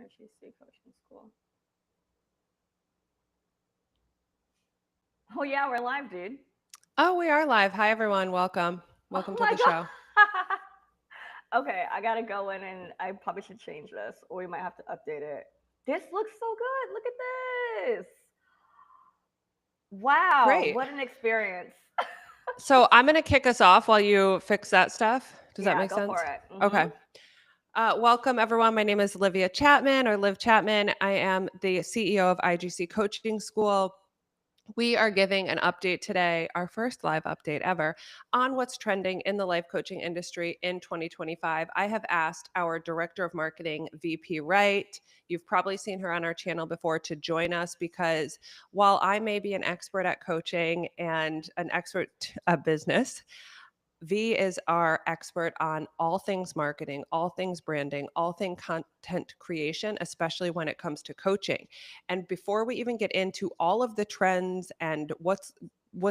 IGC Coaching School. Oh yeah, we're live, dude. Oh, we are live. Hi, everyone. Welcome. Oh Welcome to my the show. god. Okay, I gotta go in and I probably should change this, or we might have to update it. This looks so good. Look at this. Wow, Great. what an experience. So I'm going to kick us off while you fix that stuff. Does that Yeah, make go for sense? it. Okay. Welcome, everyone. My name is Olivia Chapman or Liv Chapman. I am the CEO of IGC Coaching School. We are giving an update today, our first live update ever, on what's trending in the life coaching industry in 2025. I have asked our Director of Marketing, VP Wright, you've probably seen her on our channel before, to join us because while I may be an expert at coaching and an expert at business, V is our expert on all things marketing, all things branding, all things content creation, especially when it comes to coaching. And before we even get into all of the trends and what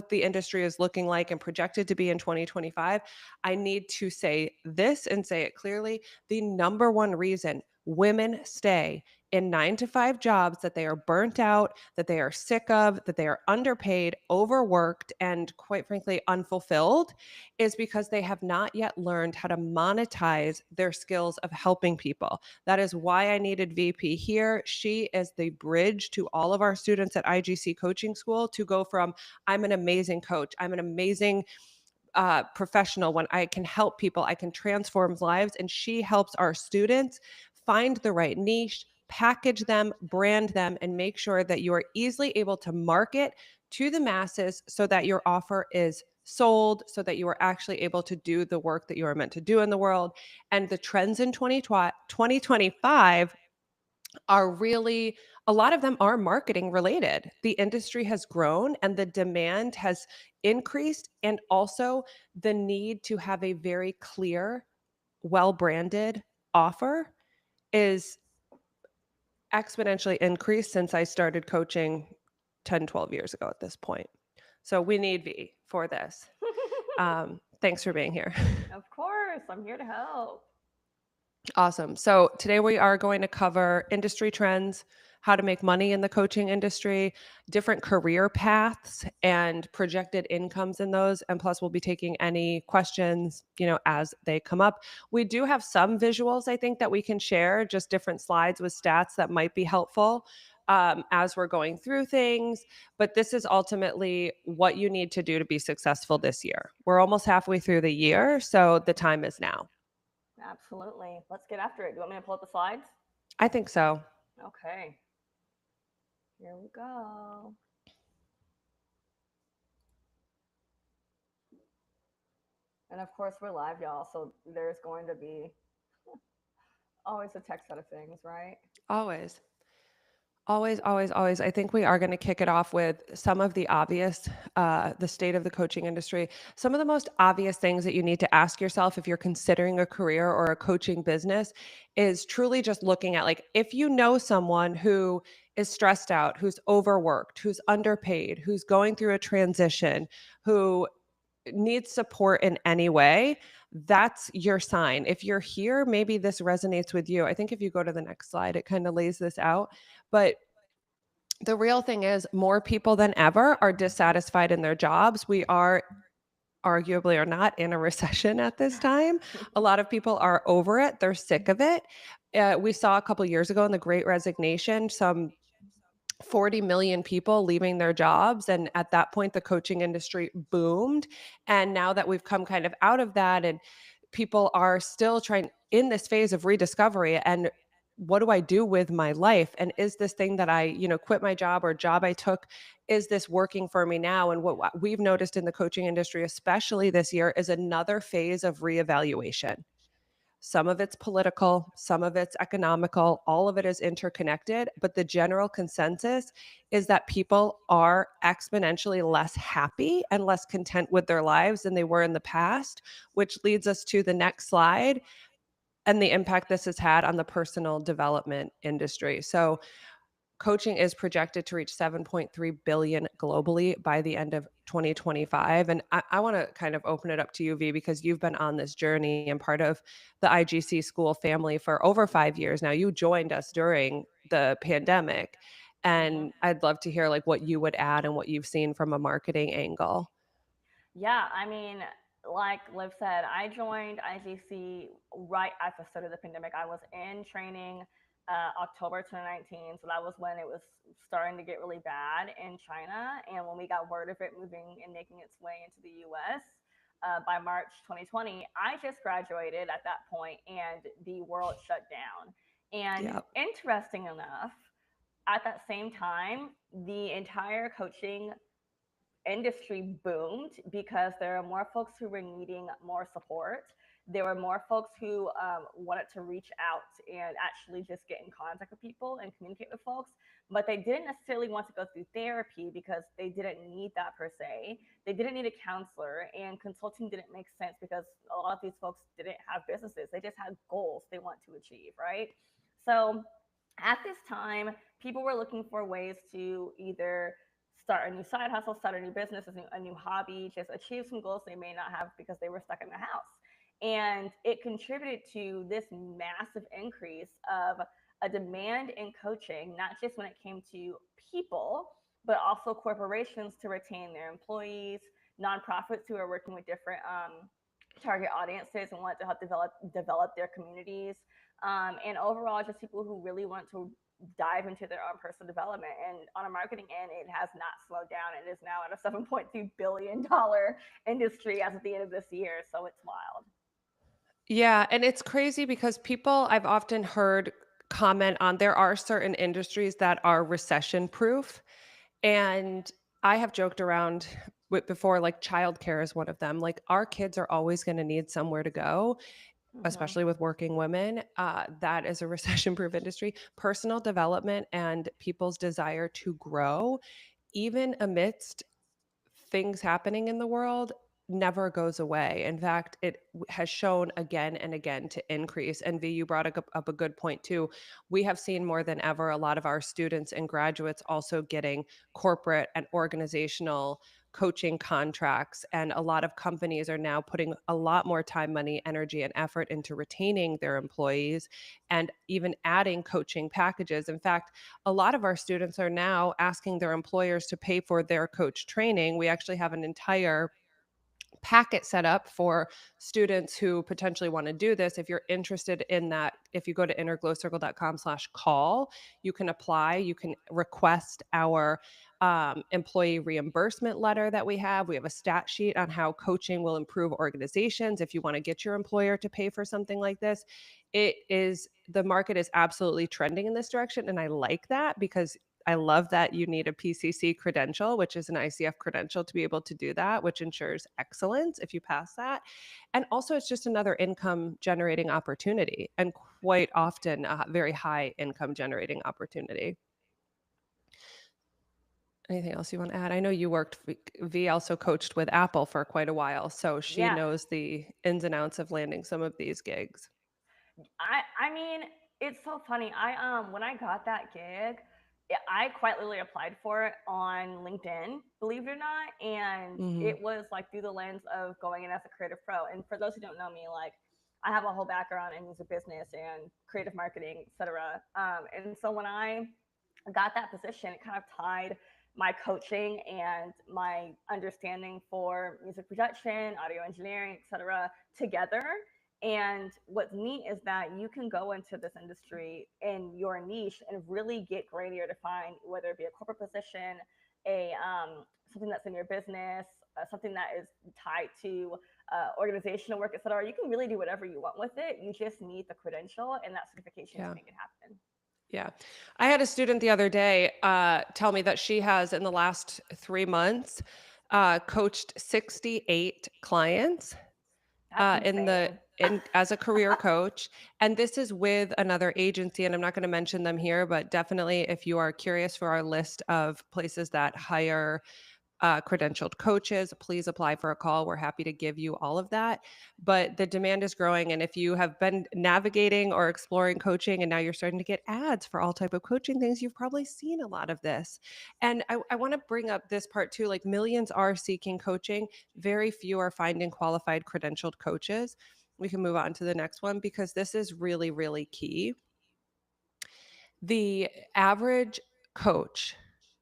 the industry is looking like and projected to be in 2025, I need to say this and say it clearly. The number one reason women stay in 9-to-5 jobs that they are burnt out, that they are sick of, that they are underpaid, overworked, and quite frankly, unfulfilled is because they have not yet learned how to monetize their skills of helping people. That is why I needed VP here. She is the bridge to all of our students at IGC Coaching School to go from I'm an amazing coach, I'm an amazing professional when I can help people, I can transform lives. And she helps our students find the right niche, package them, brand them, and make sure that you are easily able to market to the masses so that your offer is sold, so that you are actually able to do the work that you are meant to do in the world. And the trends in 2025 are really, a lot of them are marketing related. The industry has grown and the demand has increased, and also the need to have a very clear, well branded offer is exponentially increased since I started coaching 10, 12 years ago at this point. So we need V for this. Thanks for being here. Of course, I'm here to help. Awesome. So today we are going to cover industry trends, how to make money in the coaching industry, different career paths and projected incomes in those. And plus we'll be taking any questions, as they come up. We do have some visuals, I think, that we can share, just different slides with stats that might be helpful as we're going through things. But this is ultimately what you need to do to be successful this year. We're almost halfway through the year, so the time is now. Absolutely. Let's get after it. Do you want me to pull up the slides? I think so. Okay. Here we go. And of course, we're live, y'all. So there's going to be always a tech set of things, right? Always. Always, always, always. I think we are going to kick it off with some of the obvious, the state of the coaching industry. Some of the most obvious things that you need to ask yourself if you're considering a career or a coaching business is truly just looking at, like, if you know someone who is stressed out, who's overworked, who's underpaid, who's going through a transition, who needs support in any way, that's your sign. If you're here, maybe this resonates with you. I think if you go to the next slide, it kind of lays this out. But the real thing is, more people than ever are dissatisfied in their jobs. We are arguably or not in a recession at this time. A lot of people are over it. They're sick of it. We saw a couple years ago in the Great Resignation, some 40 million people leaving their jobs. And at that point, the coaching industry boomed. And now that we've come kind of out of that, and people are still trying in this phase of rediscovery and what do I do with my life? And is this thing that I, quit my job or job I took, is this working for me now? And what we've noticed in the coaching industry, especially this year, is another phase of reevaluation. Some of it's political, some of it's economical, all of it is interconnected. But the general consensus is that people are exponentially less happy and less content with their lives than they were in the past, which leads us to the next slide and the impact this has had on the personal development industry. So coaching is projected to reach 7.3 billion globally by the end of 2025. And I want to kind of open it up to you, V, because you've been on this journey and part of the IGC school family for over 5 years now. You joined us during the pandemic. Mhm. And I'd love to hear like what you would add and what you've seen from a marketing angle. Yeah, I mean, like Liv said, I joined IGC right at the start of the pandemic. I was in training October 2019, so that was when it was starting to get really bad in China, and when we got word of it moving and making its way into the U.S. By March 2020, I just graduated at that point, and the world shut down. And Yeah. interesting enough, at that same time, the entire coaching industry boomed because there are more folks who were needing more support. There were more folks who wanted to reach out and actually just get in contact with people and communicate with folks, but they didn't necessarily want to go through therapy because they didn't need that per se. They didn't need a counselor, and consulting didn't make sense because a lot of these folks didn't have businesses. They just had goals they want to achieve, right? So at this time, people were looking for ways to either start a new side hustle, start a new business, a new hobby, just achieve some goals they may not have because they were stuck in the house. And it contributed to this massive increase of a demand in coaching, not just when it came to people, but also corporations to retain their employees, nonprofits who are working with different target audiences and want to help develop their communities, and overall just people who really want to dive into their own personal development. And on a marketing end, it has not slowed down. It is now at a $7.2 billion industry as of the end of this year. So it's wild. Yeah, and it's crazy because people I've often heard comment on there are certain industries that are recession proof. And I have joked around with before, like childcare is one of them. Like our kids are always going to need somewhere to go, Mm-hmm. especially with working women. That is a recession proof industry. Personal development and people's desire to grow, even amidst things happening in the world, never goes away. In fact, has shown again and again to increase. And V, you brought up a good point too. We have seen more than ever a lot of our students and graduates also getting corporate and organizational coaching contracts. And a lot of companies are now putting a lot more time, money, energy, and effort into retaining their employees and even adding coaching packages. In fact, a lot of our students are now asking their employers to pay for their coach training. We actually have an entire packet set up for students who potentially want to do this. If you're interested in that, if you go to innerglowcircle.com/call, you can apply, you can request our employee reimbursement letter that we have. We have a stat sheet on how coaching will improve organizations. If you want to get your employer to pay for something like this, the market is absolutely trending in this direction. And I like that because I love that you need a PCC credential, which is an ICF credential, to be able to do that, which ensures excellence if you pass that. And also, it's just another income generating opportunity, and quite often a very high income generating opportunity. Anything else you want to add? I know you worked, V also coached with Apple for quite a while, so she Yeah, knows the ins and outs of landing some of these gigs. I mean, it's so funny. I when I got that gig, I quite literally applied for it on LinkedIn, believe it or not, and Hmm. it was like through the lens of going in as a creative pro. And for those who don't know me, like I have a whole background in music business and creative marketing, etc. And so when I got that position, it kind of tied my coaching and my understanding for music production, audio engineering, etc., together. And what's neat is that you can go into this industry in your niche and really get greater to find whether it be a corporate position, a something that's in your business, something that is tied to organizational work, etc. You can really do whatever you want with it. You just need the credential and that certification to Yeah. make it happen. Yeah. I had a student the other day tell me that she has, in the last 3 months, coached 68 clients That's in the insane. in as a career coach. And this is with another agency, and I'm not going to mention them here, but definitely if you are curious for our list of places that hire credentialed coaches, please apply for a call. We're happy to give you all of that. But the demand is growing. And if you have been navigating or exploring coaching and now you're starting to get ads for all type of coaching things, you've probably seen a lot of this. And I want to bring up this part too, like millions are seeking coaching. Very few are finding qualified credentialed coaches. We can move on to the next one because this is really, really key. The average coach,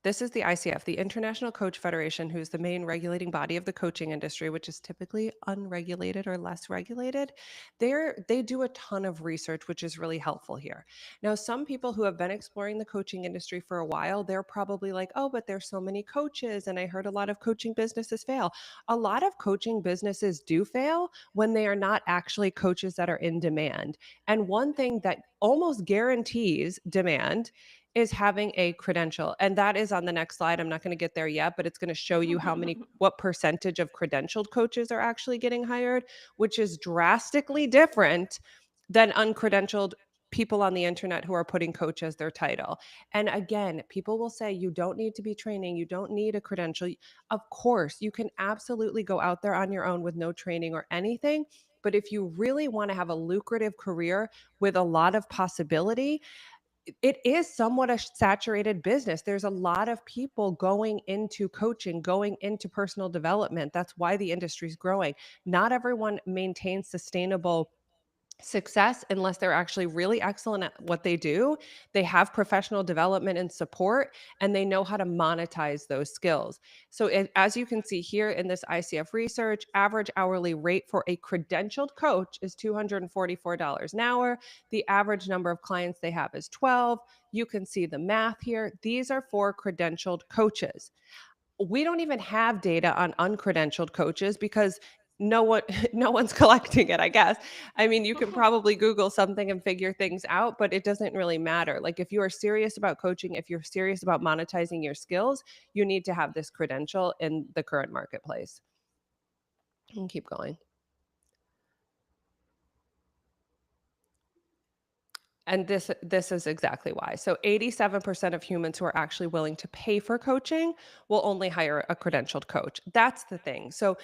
this is the ICF, the International Coach Federation, who's the main regulating body of the coaching industry, which is typically unregulated or less regulated. They do a ton of research, which is really helpful here. Now, some people who have been exploring the coaching industry for a while, they're probably like, oh, but there's so many coaches, and I heard a lot of coaching businesses fail. A lot of coaching businesses do fail when they are not actually coaches that are in demand. And one thing that almost guarantees demand is having a credential. And that is on the next slide. I'm not going to get there yet, but it's going to show you what percentage of credentialed coaches are actually getting hired, which is drastically different than uncredentialed people on the internet who are putting coach as their title. And again, people will say you don't need to be training, you don't need a credential. Of course, you can absolutely go out there on your own with no training or anything. But if you really want to have a lucrative career with a lot of possibility, it is somewhat a saturated business. There's a lot of people going into coaching, going into personal development. That's why the industry is growing. Not everyone maintains sustainable success unless they're actually really excellent at what they do. They have professional development and support, and they know how to monetize those skills. So as you can see here in this ICF research, average hourly rate for a credentialed coach is $244 an hour. The average number of clients they have is 12. You can see the math here. These are for credentialed coaches. We don't even have data on uncredentialed coaches because no one's collecting it, I guess. I mean, you can probably Google something and figure things out, but it doesn't really matter. Like if you are serious about coaching, if you're serious about monetizing your skills, you need to have this credential in the current marketplace. And keep going. And this is exactly why. So 87% of humans who are actually willing to pay for coaching will only hire a credentialed coach. That's the thing. So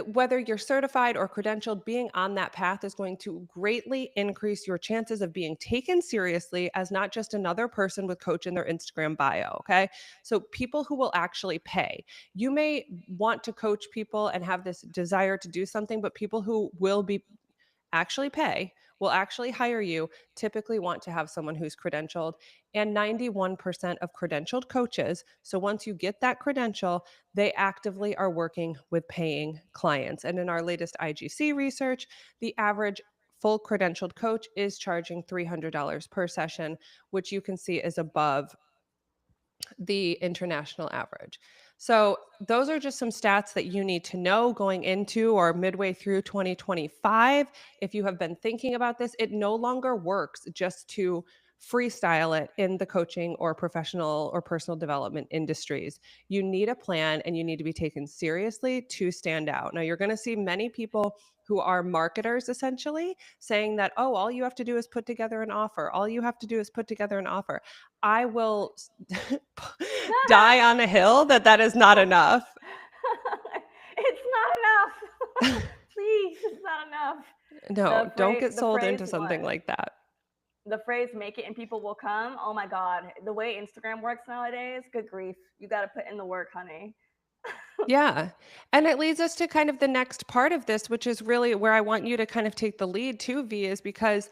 whether you're certified or credentialed, being on that path is going to greatly increase your chances of being taken seriously as not just another person with coach in their Instagram bio, okay? So people who will actually pay. You may want to coach people and have this desire to do something, but people who will be actually pay, will actually hire you, typically want to have someone who's credentialed. And 91% of credentialed coaches, so once you get that credential, they actively are working with paying clients. And in our latest IGC research, the average full credentialed coach is charging $300 per session, which you can see is above the international average. So those are just some stats that you need to know going into or midway through 2025. If you have been thinking about this, it no longer works just to freestyle it in the coaching or professional or personal development industries. You need a plan and you need to be taken seriously to stand out. Now, you're going to see many people who are marketers essentially saying that, oh, all you have to do is put together an offer. All you have to do is put together an offer. I will die on a hill that is not enough. It's not enough. Please, it's not enough. No, don't get sold into something like that. The phrase "make it and people will come." Oh my God, the way Instagram works nowadays, good grief. You got to put in the work, honey. Yeah. And it leads us to kind of the next part of this, which is really where I want you to kind of take the lead too, V, is because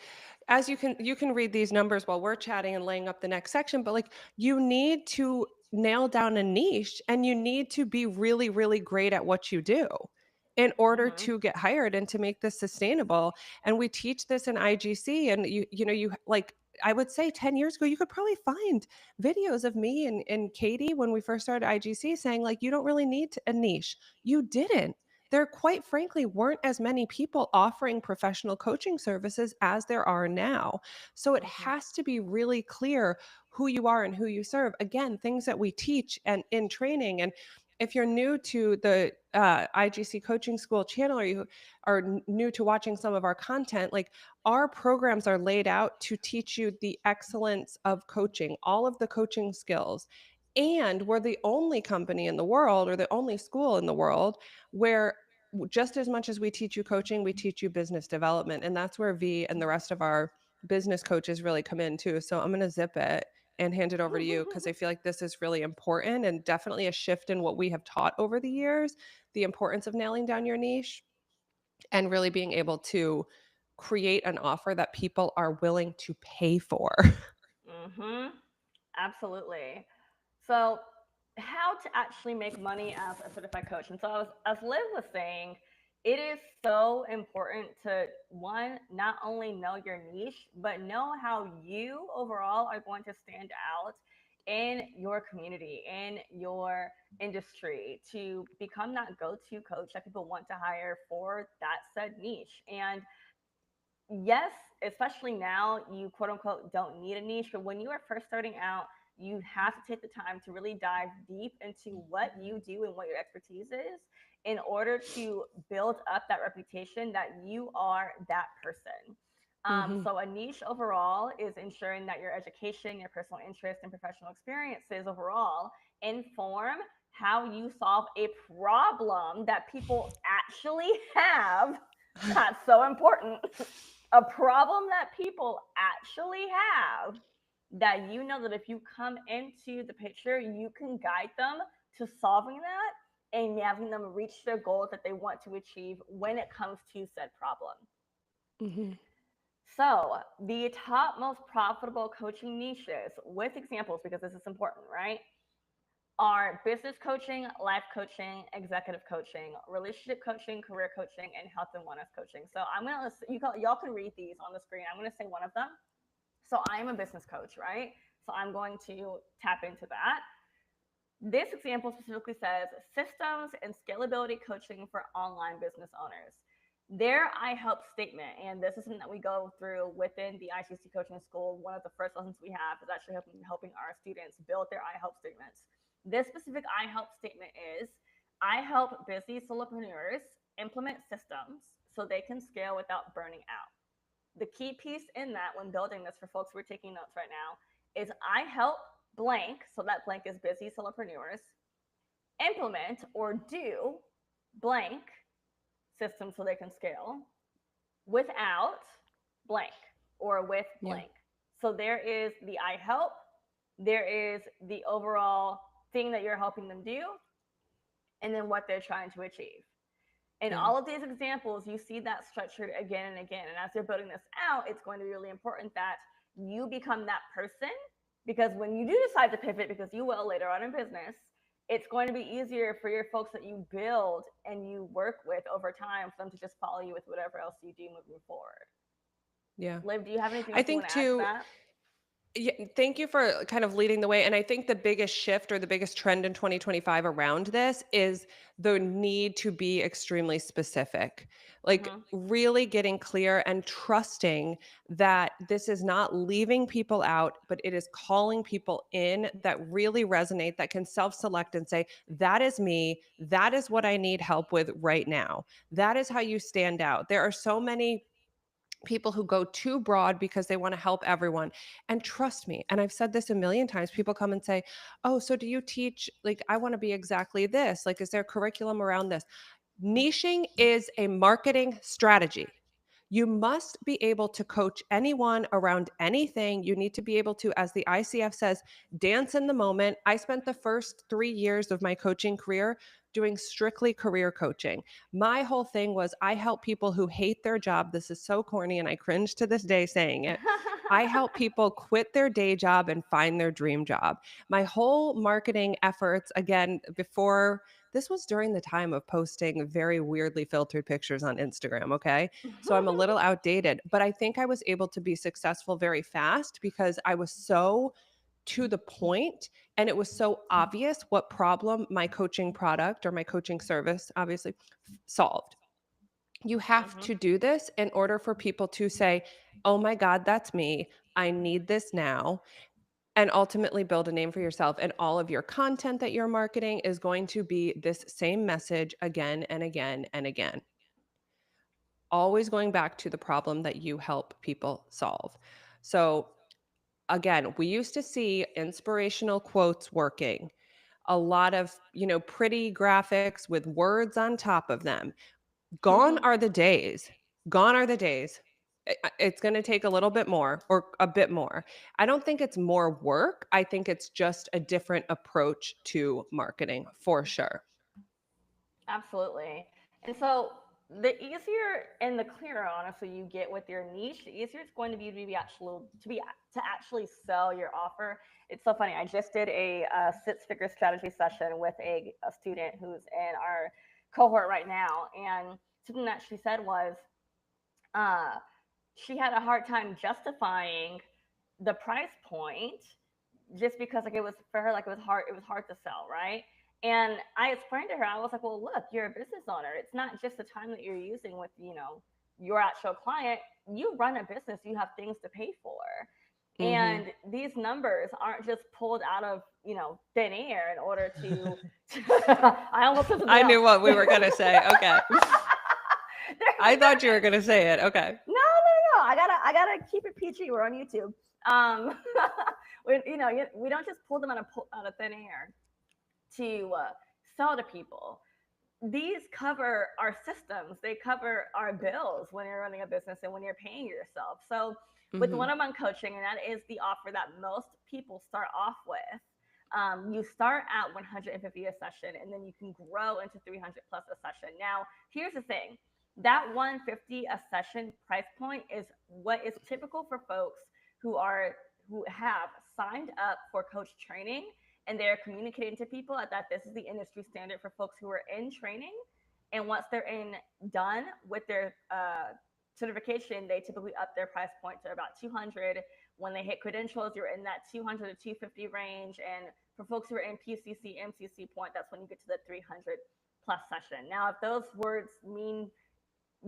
as you can read these numbers while we're chatting and laying up the next section, but like you need to nail down a niche and you need to be really, really great at what you do in order to get hired and to make this sustainable. And we teach this in IGC, and you like, I would say 10 years ago, you could probably find videos of me and Katie when we first started IGC saying like, you don't really need a niche. You didn't. There quite frankly weren't as many people offering professional coaching services as there are now. So it has to be really clear who you are and who you serve. Again, things that we teach and in training. And if you're new to the IGC Coaching School channel, or you are new to watching some of our content, like our programs are laid out to teach you the excellence of coaching, all of the coaching skills. And we're the only company in the world, or the only school in the world, where just as much as we teach you coaching, we teach you business development. And that's where V and the rest of our business coaches really come in too. So I'm going to zip it and hand it over to you, because I feel like this is really important and definitely a shift in what we have taught over the years, the importance of nailing down your niche and really being able to create an offer that people are willing to pay for. Mm-hmm. Absolutely. So, how to actually make money as a certified coach? And so, as Liv was saying, it is so important to one, not only know your niche, but know how you overall are going to stand out in your community, in your industry, to become that go-to coach that people want to hire for that said niche. And yes, especially now, you quote unquote don't need a niche, but when you are first starting out, you have to take the time to really dive deep into what you do and what your expertise is in order to build up that reputation that you are that person. Mm-hmm. So, a niche overall is ensuring that your education, your personal interests, and professional experiences overall inform how you solve a problem that people actually have. That's so important. A problem that people actually have, that you know that if you come into the picture, you can guide them to solving that and having them reach their goals that they want to achieve when it comes to said problem. Mm-hmm. So, the top most profitable coaching niches with examples, because this is important, right? Are business coaching, life coaching, executive coaching, relationship coaching, career coaching, and health and wellness coaching. So I'm gonna y'all can read these on the screen. I'm gonna say one of them. So I am a business coach, right? So I'm going to tap into that. This example specifically says systems and scalability coaching for online business owners. Their I help statement, and this is something that we go through within the IGC Coaching School. One of the first lessons we have is actually helping our students build their I help statements. This specific I help statement is I help busy solopreneurs implement systems so they can scale without burning out. The key piece in that when building this for folks who are taking notes right now is I help blank, so that blank is busy solopreneurs, implement or do blank systems so they can scale without blank or with Yeah. blank. So there is the I help, there is the overall thing that you're helping them do, and then what they're trying to achieve. In Yeah. all of these examples, you see that structured again and again. And as you're building this out, it's going to be really important that you become that person, because when you do decide to pivot, because you will later on in business, it's going to be easier for your folks that you build and you work with over time for them to just follow you with whatever else you do moving forward. Yeah. Liv, do you have anything I else you think want to add to too, that? yeah, thank you for kind of leading the way. And I think the biggest shift or the biggest trend in 2025 around this is the need to be extremely specific, like Mm-hmm. really getting clear and trusting that this is not leaving people out, but it is calling people in that really resonate, that can self select and say, that is me. That is what I need help with right now. That is how you stand out. There are so many people who go too broad because they want to help everyone. And trust me, and I've said this a million times, people come and say, "Oh, so do you teach, like, I want to be exactly this? Like, is there curriculum around this?" Niching is a marketing strategy. You must be able to coach anyone around anything. You need to be able to, as the ICF says, dance in the moment. I spent the first 3 years of my coaching career doing strictly career coaching. My whole thing was I help people who hate their job. This is so corny, and I cringe to this day saying it. I help people quit their day job and find their dream job. My whole marketing efforts, again, before this was during the time of posting very weirdly filtered pictures on Instagram, okay? So I'm a little outdated, but I think I was able to be successful very fast because I was so to the point and it was so obvious what problem my coaching product or my coaching service obviously solved. You have Mm-hmm. to do this in order for people to say, "Oh my God, that's me. I need this now." And ultimately build a name for yourself. And all of your content that you're marketing is going to be this same message again and again and again. Always going back to the problem that you help people solve. So again, we used to see inspirational quotes working, a lot of, pretty graphics with words on top of them. Gone are the days. Gone are the days. It's going to take a little bit more or a bit more. I don't think it's more work. I think it's just a different approach to marketing for sure. Absolutely. And so the easier and the clearer, honestly, you get with your niche, the easier it's going to to actually sell your offer. It's so funny. I just did a six-figure strategy session with a student who's in our cohort right now, and something that she said was, uh, she had a hard time justifying the price point just because like it was for her, like it was hard to sell, right? And I explained to her, I was like, well, look, you're a business owner. It's not just the time that you're using with, your actual client. You run a business, you have things to pay for. Hmm. And these numbers aren't just pulled out of, thin air in order to I almost said something I else. knew what we were going to say. Okay. I thought you were going to say it. Okay. No. I gotta keep it PG. We're on YouTube. Um, we don't just pull them out of thin air to sell to people. These cover our systems. They cover our bills when you're running a business and when you're paying yourself. So with Hmm. one-on-one coaching, and that is the offer that most people start off with. You start at 150 a session, and then you can grow into 300 plus a session. Now, here's the thing: that 150 a session price point is what is typical for folks who have signed up for coach training, and they're communicating to people that this is the industry standard for folks who are in training. And once they're done with their certification, they typically up their price point to about 200. When they hit credentials, you're in that 200 to 250 range. And for folks who are in PCC, MCC point, that's when you get to the 300 plus session. Now, if those words mean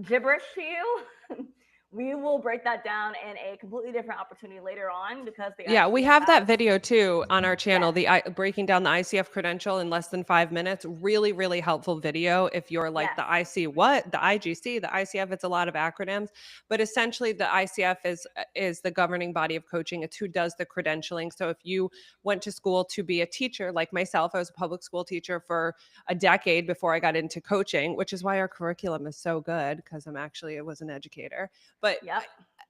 gibberish to you, we will break that down in a completely different opportunity later on because the Yeah, we ICF have that has, video too on our channel, yes, the breaking down the ICF credential in less than 5 minutes. Really, really helpful video if you're like yes, the IC what, the IGC, the ICF. It's a lot of acronyms, but essentially the ICF is the governing body of coaching. It's who does the credentialing. So if you went to school to be a teacher, like myself, I was a public school teacher for a decade before I got into coaching, which is why our curriculum is so good because I was an educator, but yep.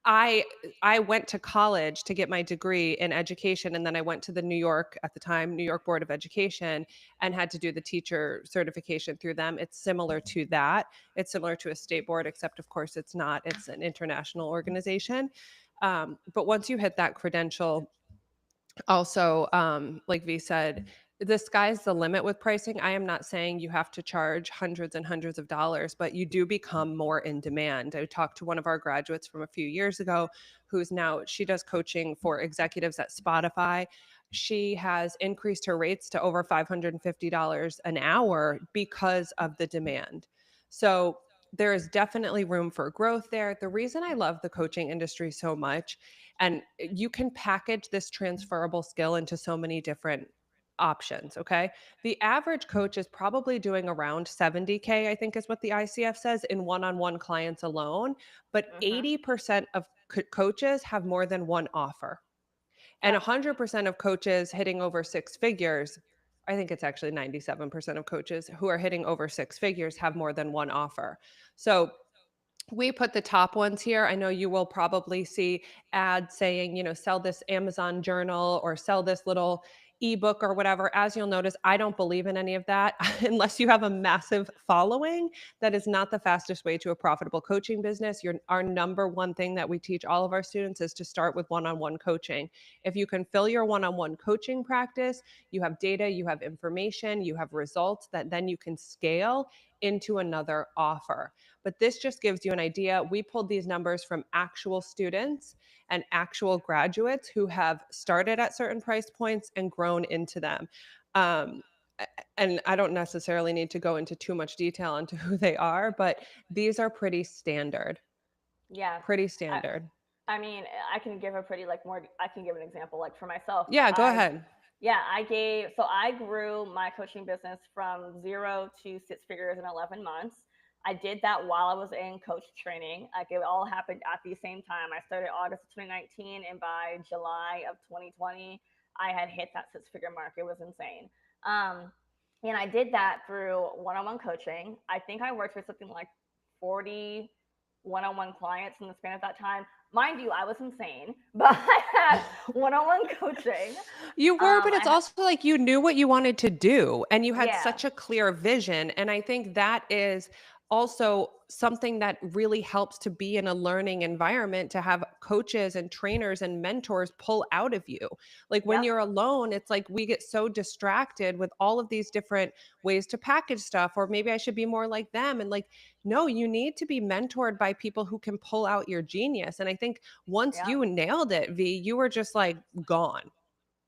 I I went to college to get my degree in education, and then I went to the at the time, New York Board of Education, and had to do the teacher certification through them. It's similar to that. It's similar to a state board, except of course it's not. It's an international organization. But once you hit that credential, also, like V said, the sky's the limit with pricing. I am not saying you have to charge hundreds and hundreds of dollars, but you do become more in demand. I talked to one of our graduates from a few years ago she does coaching for executives at Spotify. She has increased her rates to over $550 an hour because of the demand. So there is definitely room for growth there. The reason I love the coaching industry so much, and you can package this transferable skill into so many different options. Okay. The average coach is probably doing around 70K, I think is what the ICF says, in one on one clients alone. But Mm-hmm. 80% of coaches have more than one offer. And Yep. 100% of coaches hitting over six figures, I think it's actually 97% of coaches who are hitting over six figures have more than one offer. So we put the top ones here. I know you will probably see ads saying, sell this Amazon journal or sell this little ebook or whatever. As you'll notice, I don't believe in any of that unless you have a massive following. That is not the fastest way to a profitable coaching business. Our number one thing that we teach all of our students is to start with one-on-one coaching. If you can fill your one-on-one coaching practice, you have data, you have information, you have results that then you can scale into another offer. But this just gives you an idea. We pulled these numbers from actual students and actual graduates who have started at certain price points and grown into them. Um, and I don't necessarily need to go into too much detail into who they are, but these are pretty standard. Yeah. Pretty I, standard. I mean, I can give a pretty like more. I can give an example. Like for myself, Yeah, go ahead. I grew my coaching business from 0 to six figures in 11 months. I did that while I was in coach training. Like it all happened at the same time. I started August of 2019, and by July of 2020, I had hit that six-figure mark. It was insane. And I did that through one-on-one coaching. I think I worked with something like 40 one-on-one clients in the span of that time. Mind you, I was insane, but I had one-on-one coaching. You were, but it's I also like you knew what you wanted to do and you had Yeah, such a clear vision. And I think that is also something that really helps to be in a learning environment, to have coaches and trainers and mentors pull out of you. Like when yep, you're alone, it's like we get so distracted with all of these different ways to package stuff, or maybe I should be more like them. And like, no, you need to be mentored by people who can pull out your genius. And I think once yep. you nailed it, V, you were just like gone.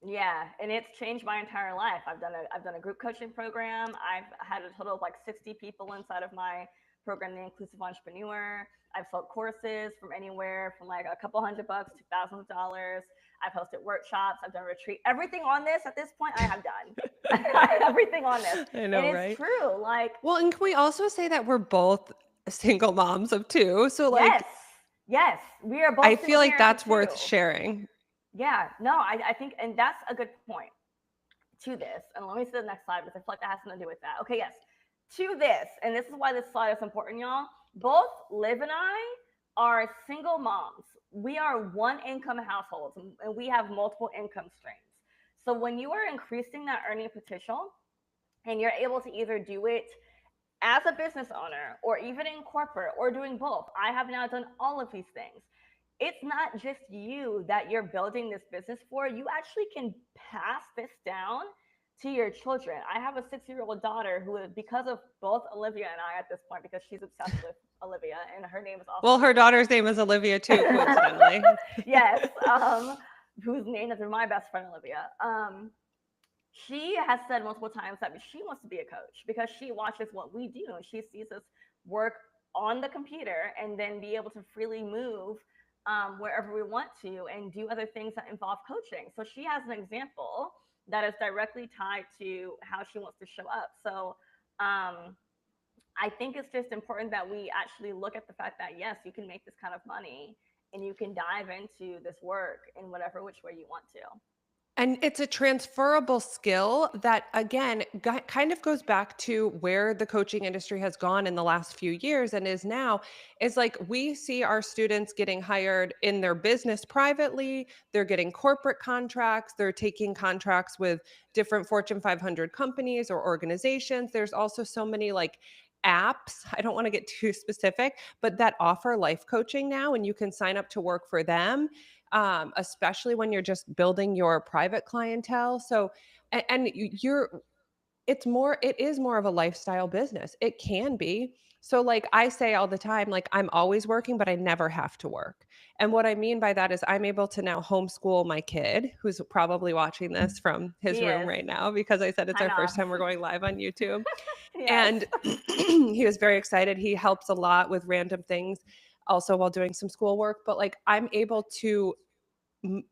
Yeah, and it's changed my entire life. I've done a group coaching program. I've had a total of like 60 people inside of my program, the Inclusive Entrepreneur. I've sold courses from anywhere from like a couple $100 to thousands of dollars. I've hosted workshops. I've done retreat. Everything on this at this point, I have done. Everything on this, I and know, it's right? true. Like, Well, and can we also say that we're both single moms of two? So, yes, like, yes, we are I both feel single like parents of that's worth two. sharing. Yeah, no, I think, and that's a good point to this. And let me see the next slide because I feel like that has something to do with that. Okay, yes. To this, and this is why this slide is important, y'all. Both Liv and I are single moms. We are one income households and we have multiple income streams. So when you are increasing that earning potential and you're able to either do it as a business owner or even in corporate or doing both, I have now done all of these things. It's not just you that you're building this business for. You actually can pass this down to your children. I have a 6-year-old daughter who, because of both Olivia and I at this point, because she's obsessed with Olivia and her name is also Well, her Olivia. daughter's name is Olivia too, coincidentally. Yes, who's named after my best friend Olivia. She has said multiple times that she wants to be a coach because she watches what we do and she sees us work on the computer and then be able to freely move wherever we want to and do other things that involve coaching. So she has an example that is directly tied to how she wants to show up. So I think it's just important that we actually look at the fact that yes, you can make this kind of money and you can dive into this work in whatever which way you want to. And it's a transferable skill that, again, kind of goes back to where the coaching industry has gone in the last few years and is now. Is like we see our students getting hired in their business privately, they're getting corporate contracts, they're taking contracts with different Fortune 500 companies or organizations. There's also so many like apps, I don't want to get too specific, but that offer life coaching now, and you can sign up to work for them, especially when you're just building your private clientele. So, and you're, it is more of a lifestyle business. It can be. So, like I say all the time, like I'm always working, but I never have to work. And what I mean by that is I'm able to now homeschool my kid, who's probably watching this from his He room is right now, because I said it's sign our first off. time we're going live on YouTube. Yes. And he was very excited. He helps a lot with random things also while doing some schoolwork, but like I'm able to m-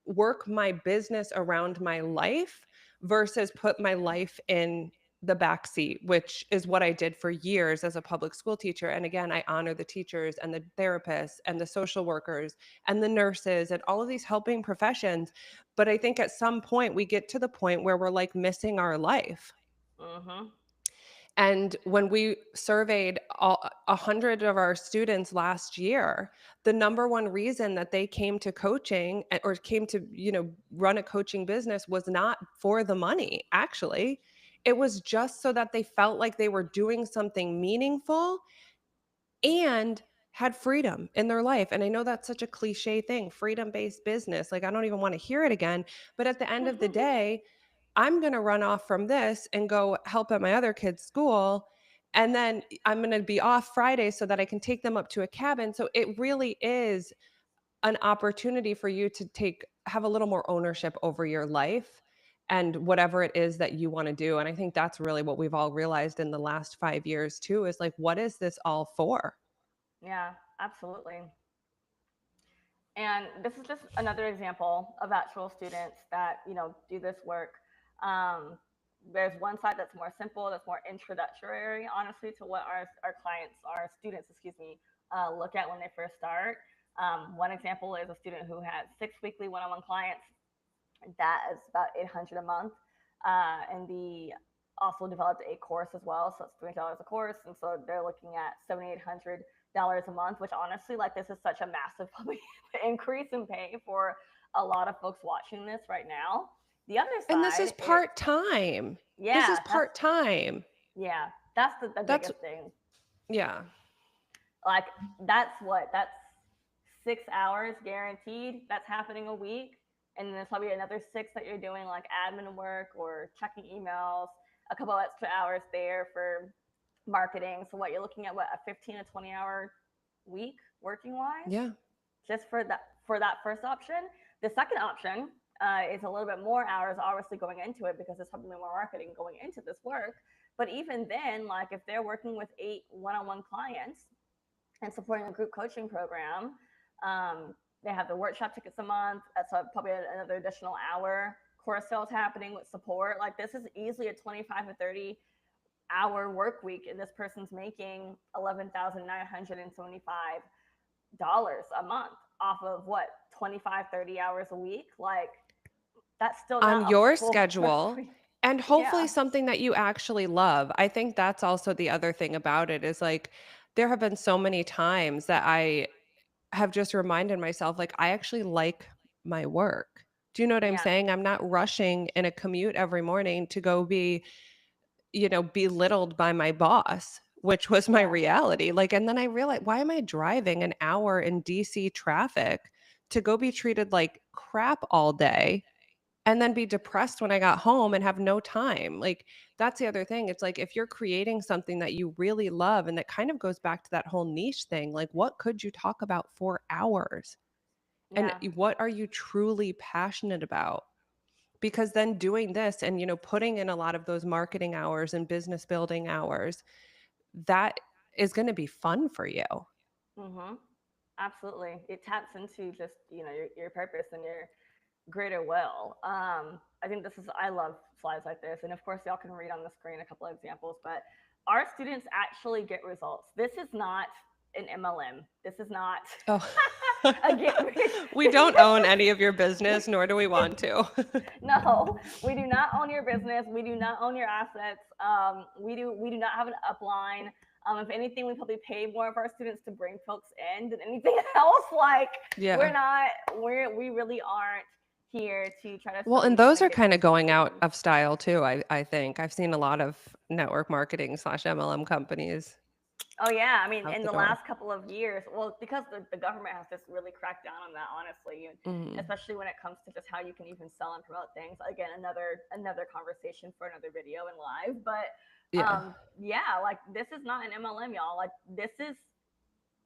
work my business around my life versus put my life in the back seat, which is what I did for years as a public school teacher. And again, I honor the teachers and the therapists and the social workers and the nurses and all of these helping professions. But I think at some point we get to the point where we're like missing our life. Mm-hmm. And when we surveyed 100 of our students last year, the number one reason that they came to coaching or came to, run a coaching business was not for the money, actually. It was just so that they felt like they were doing something meaningful and had freedom in their life. And I know that's such a cliche thing, freedom-based business. Like I don't even want to hear it again, but at the end of the day, I'm going to run off from this and go help at my other kid's school. And then I'm going to be off Friday so that I can take them up to a cabin. So it really is an opportunity for you to have a little more ownership over your life and whatever it is that you want to do. And I think that's really what we've all realized in the last 5 years too, is like, what is this all for? Yeah, absolutely. And this is just another example of actual students that do this work. Um, There's one side that's more simple, that's more introductory, honestly, to what our clients, our students, excuse me, look at when they first start. One example is a student who had 6 weekly one-on-one clients. That is about 800 a month. And the also developed a course as well, so it's $300 a course, and so they're looking at $7,800 a month. Which honestly, like, this is such a massive increase in pay for a lot of folks watching this right now. The other side, and this is part-time. Yeah, this is part-time. Yeah, that's the biggest thing. Yeah. Like, that's 6 hours guaranteed that's happening a week. And then there's probably another 6 that you're doing like admin work or checking emails, a couple extra hours there for marketing. So what you're looking at, a 15 to 20 hour week working wise? Yeah. Just for that first option. The second option is a little bit more hours obviously going into it, because there's probably more marketing going into this work. But even then, like, if they're working with 8 one-on-one clients and supporting a group coaching program, they have the workshop tickets a month. That's probably another additional hour. Course sales happening with support. Like, this is easily a 25 to 30 hour work week, and this person's making $11,975 a month off of 25, 30 hours a week. Like, that's still not on your schedule. And hopefully something that you actually love. I think that's also the other thing about it, is like, there have been so many times that I have just reminded myself, like, I actually like my work. Do you know what I'm saying? I'm not rushing in a commute every morning to go be, belittled by my boss, which was my reality. Like, and then I realized, why am I driving an hour in DC traffic to go be treated like crap all day and then be depressed when I got home and have no time? Like, that's the other thing. It's like, if you're creating something that you really love, and that kind of goes back to that whole niche thing, like, what could you talk about for hours? And what are you truly passionate about? Because then doing this and, putting in a lot of those marketing hours and business building hours, that is going to be fun for you. Mm-hmm. Absolutely. It taps into just, your purpose and your greater will. I think I love slides like this. And of course, y'all can read on the screen a couple of examples, but our students actually get results. This is not an MLM. This is not. Oh. We don't own any of your business, nor do we want to. No, we do not own your business. We do not own your assets. We do not have an upline. If anything, we probably pay more of our students to bring folks in than anything else. Like, we really aren't here to try to. Well, and those are kind of going out of style too. I think I've seen a lot of network marketing / MLM companies. Oh yeah, I mean, in the last couple of years, well, because the government has just really cracked down on that, honestly, especially when it comes to just how you can even sell and promote things. Again, another conversation for another video and live. But like, this is not an MLM, y'all. Like, this is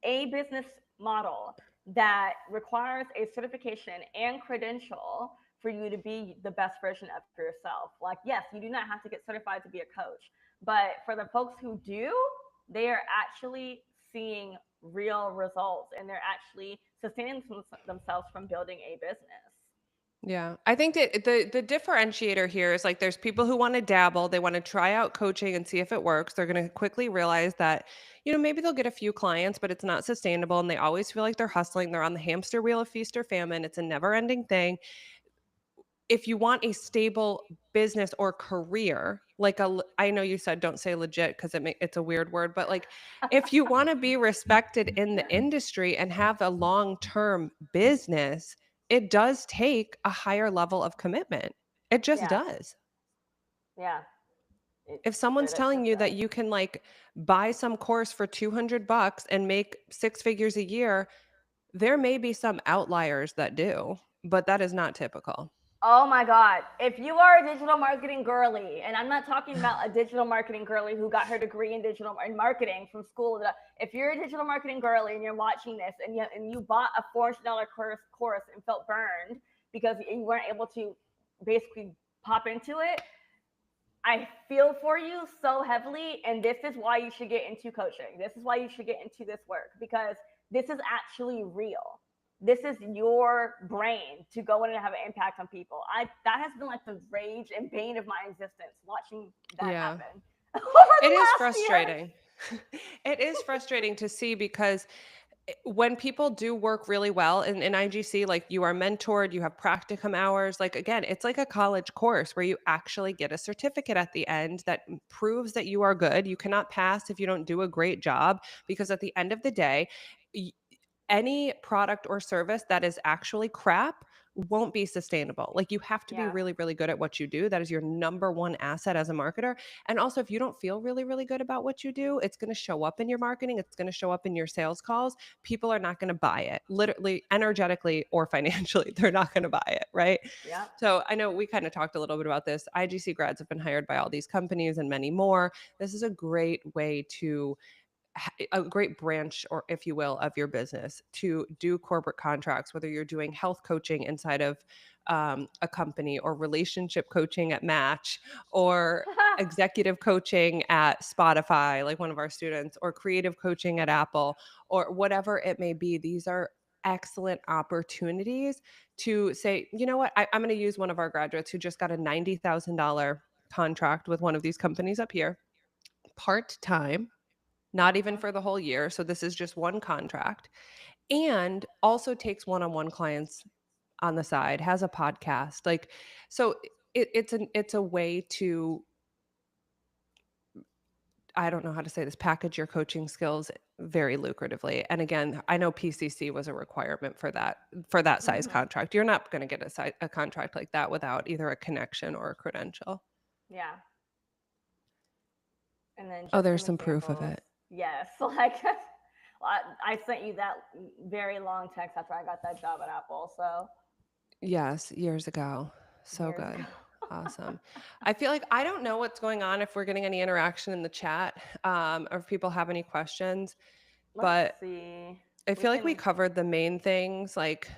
a business model that requires a certification and credential for you to be the best version of yourself. Like, yes, you do not have to get certified to be a coach, but for the folks who do, they are actually seeing real results, and they're actually sustaining themselves from building a business. Yeah. I think that the differentiator here is, like, there's people who want to dabble, they want to try out coaching and see if it works. They're going to quickly realize that, maybe they'll get a few clients, but it's not sustainable, and they always feel like they're hustling. They're on the hamster wheel of feast or famine. It's a never-ending thing. If you want a stable business or career, like I know you said don't say legit because it's a weird word, but like, if you want to be respected in the industry and have a long-term business, it does take a higher level of commitment. It just does. Yeah. If someone's telling you that you can, like, buy some course for $200 and make 6 figures a year, there may be some outliers that do, but that is not typical. Oh my God. If you are a digital marketing girly, and I'm not talking about a digital marketing girly who got her degree in digital marketing from school. If you're a digital marketing girly and you're watching this and you bought a $400 course and felt burned because you weren't able to basically pop into it, I feel for you so heavily. And this is why you should get into coaching. This is why you should get into this work, because this is actually real. This is your brain to go in and have an impact on people. That has been like the rage and bane of my existence, watching that Yeah. happen over the It is last year. frustrating. It is frustrating to see because when people do work really well in IGC, like you are mentored, you have practicum hours, like again, it's like a college course where you actually get a certificate at the end that proves that you are good. You cannot pass if you don't do a great job because at the end of the day, y- any product or service that is actually crap won't be sustainable. Like you have to be Yeah. really, really good at what you do. That is your number one asset as a marketer. And also, if you don't feel really, really good about what you do, it's going to show up in your marketing. It's going to show up in your sales calls. People are not going to buy it, literally, energetically or financially. They're not going to buy it. Right. Yeah. So I know we kind of talked a little bit about this. IGC grads have been hired by all these companies and many more. This is a great way to a great branch, or if you will, of your business to do corporate contracts, whether you're doing health coaching inside of a company or relationship coaching at Match or executive coaching at Spotify, like one of our students, or creative coaching at Apple, or whatever it may be. These are excellent opportunities to say, you know what, I'm going to use one of our graduates who just got a $90,000 contract with one of these companies up here, part time, not even Mhm. for the whole year. So this is just one contract, and also takes one-on-one clients on the side, has a podcast. Like, so it's a way to, I don't know how to say this, package your coaching skills very lucratively. And again, I know PCC was a requirement for that size Mhm. contract. You're not going to get a contract like that without either a connection or a credential. Yeah. And then Oh, just there's some some proof of examples. it. Yes, like I sent you that very long text after I got that job at Apple. So Yes, years ago. So years ago. good. Awesome. I feel like I don't know what's going on, if we're getting any interaction in the chat, or if people have any questions, Let's but see. I We feel like we can. covered the main things. Like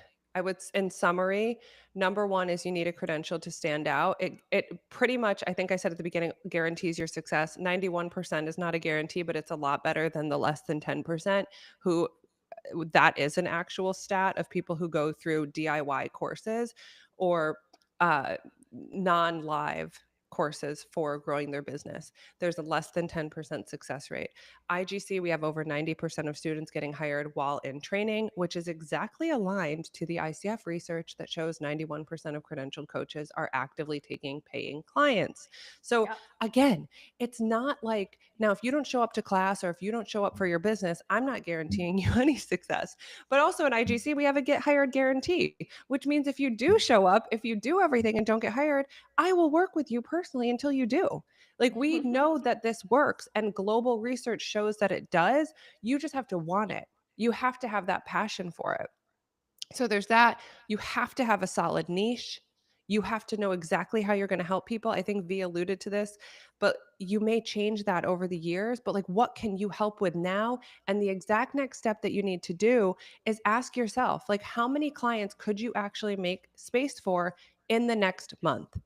in summary, number one is you need a credential to stand out. It pretty much, I think I said at the beginning, guarantees your success. 91% is not a guarantee, but it's a lot better than the less than 10% who, that is an actual stat of people who go through DIY courses or non-live courses for growing their business. There's a less than 10% success rate. IGC, we have over 90% of students getting hired while in training, which is exactly aligned to the ICF research that shows 91% of credentialed coaches are actively taking paying clients. So Yep. again, it's not like, now if you don't show up to class or if you don't show up for your business, I'm not guaranteeing you any success. But also in IGC, we have a get hired guarantee, which means if you do show up, if you do everything and don't get hired, I will work with you personally until you do. Like, we know that this works and global research shows that it does. You just have to want it. You have to have that passion for it. So there's that. You have to have a solid niche. You have to know exactly how you're going to help people. I think V alluded to this, but you may change that over the years. But like, what can you help with now? And the exact next step that you need to do is ask yourself, like, how many clients could you actually make space for in the next month?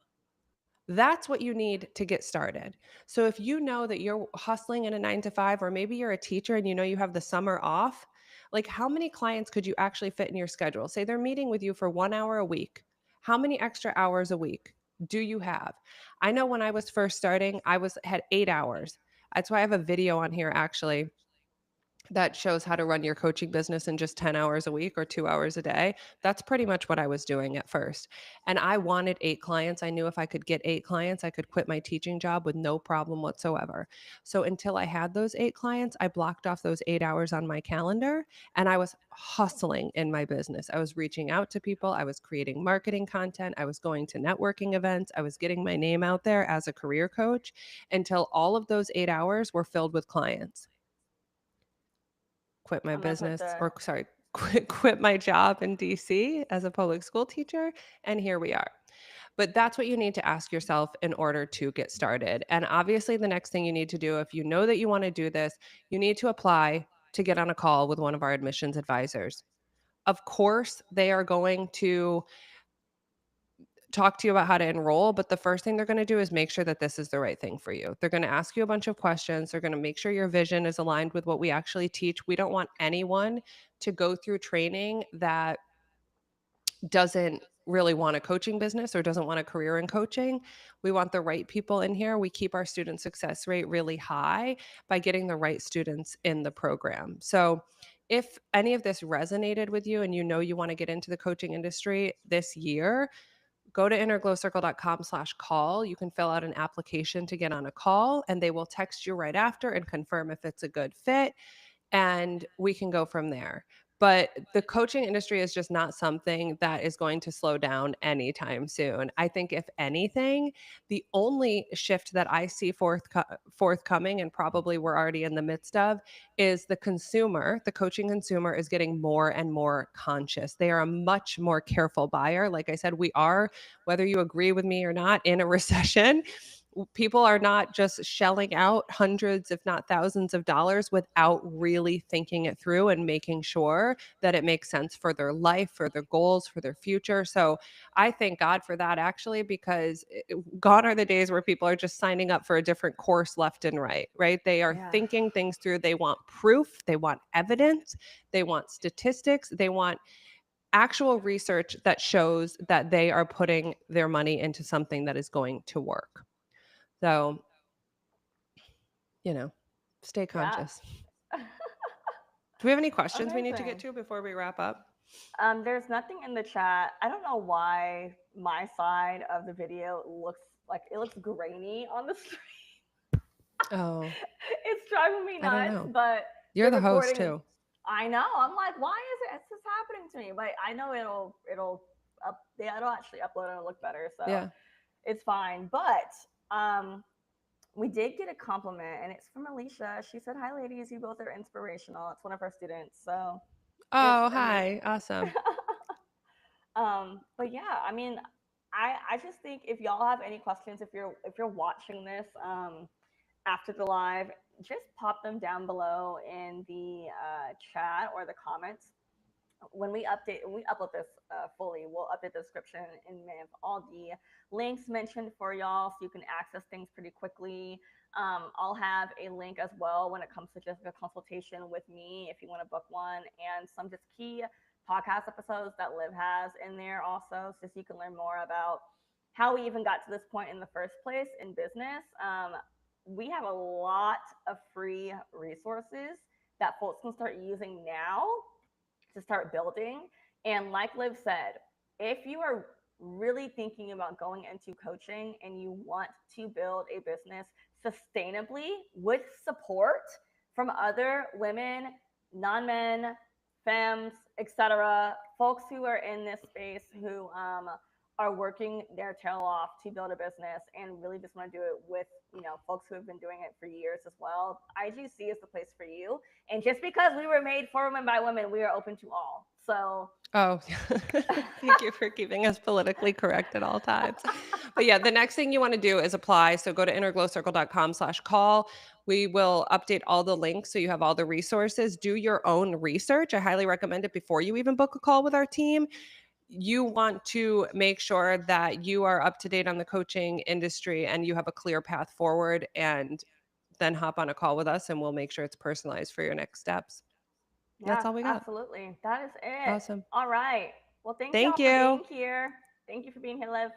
That's what you need to get started. So if you know that you're hustling in a 9 to 5, or maybe you're a teacher and you know you have the summer off, like, how many clients could you actually fit in your schedule? Say they're meeting with you for 1 hour a week. How many extra hours a week do you have? I know when I was first starting, had 8 hours. That's why I have a video on here actually that shows how to run your coaching business in just 10 hours a week or 2 hours a day. That's pretty much what I was doing at first. And I wanted 8 clients. I knew if I could get 8 clients, I could quit my teaching job with no problem whatsoever. So until I had those 8 clients, I blocked off those 8 hours on my calendar and I was hustling in my business. I was reaching out to people. I was creating marketing content. I was going to networking events. I was getting my name out there as a career coach until all of those 8 hours were filled with clients. Quit my I'm gonna put business, the. or sorry, quit my job in DC as a public school teacher, and here we are. But that's what you need to ask yourself in order to get started. And obviously, the next thing you need to do, if you know that you want to do this, you need to apply to get on a call with one of our admissions advisors. Of course, they are going to talk to you about how to enroll, but the first thing they're going to do is make sure that this is the right thing for you. They're going to ask you a bunch of questions. They're going to make sure your vision is aligned with what we actually teach. We don't want anyone to go through training that doesn't really want a coaching business or doesn't want a career in coaching. We want the right people in here. We keep our student success rate really high by getting the right students in the program. So, if any of this resonated with you and you know you want to get into the coaching industry this year, go to innerglowcircle.com/call. You can fill out an application to get on a call, and they will text you right after and confirm if it's a good fit, and we can go from there. But the coaching industry is just not something that is going to slow down anytime soon. I think if anything, the only shift that I see forthcoming, and probably we're already in the midst of, is the consumer. The coaching consumer is getting more and more conscious. They are a much more careful buyer. Like I said, we are, whether you agree with me or not, in a recession. People are not just shelling out hundreds, if not thousands of dollars without really thinking it through and making sure that it makes sense for their life, for their goals, for their future. So I thank God for that, actually, because gone are the days where people are just signing up for a different course left and right, right? They are Yeah. thinking things through. They want proof, they want evidence, they want statistics, they want actual research that shows that they are putting their money into something that is going to work. So, stay Yeah. conscious. Do we have any questions we need to get Amazing. to before we wrap up? There's nothing in the chat. I don't know why my side of the video looks like it looks grainy on the screen. Oh, It's driving me I don't nuts, know. but You're the the host recording. too. I know. I'm like, why is it? It's just happening to me. But I know it'll actually upload and it'll look better. So Yeah. it's fine. But we did get a compliment, and it's from Alicia. She said, "Hi, ladies. You both are inspirational." It's one of our students. So it's Oh, hi. amazing. Awesome. But yeah, I mean, I just think if y'all have any questions, if you're watching this after the live, just pop them down below in the chat or the comments. When we upload this fully, we'll update the description and have all the links mentioned for y'all, so you can access things pretty quickly. I'll have a link as well when it comes to just a consultation with me if you want to book one, and some just key podcast episodes that Liv has in there also, so you can learn more about how we even got to this point in the first place in business. We have a lot of free resources that folks can start using now to start building. And like Liv said, if you are really thinking about going into coaching and you want to build a business sustainably with support from other women, non-men, femmes, etc., folks who are in this space who are working their tail off to build a business and really just want to do it with folks who have been doing it for years as well, IGC is the place for you. And just because we were made for women by women, we are open to all. So Oh, thank you for keeping us politically correct at all times. But yeah, the next thing you want to do is apply. So go to innerglowcircle.com/call. We will update all the links so you have all the resources. Do your own research. I highly recommend it before you even book a call with our team. You want to make sure that you are up to date on the coaching industry and you have a clear path forward, and then hop on a call with us and we'll make sure it's personalized for your next steps. That's yeah, all we got. absolutely. That is it. Awesome. All right. Well, thank y'all Thank for you. being here. Thank you for being here, Liv.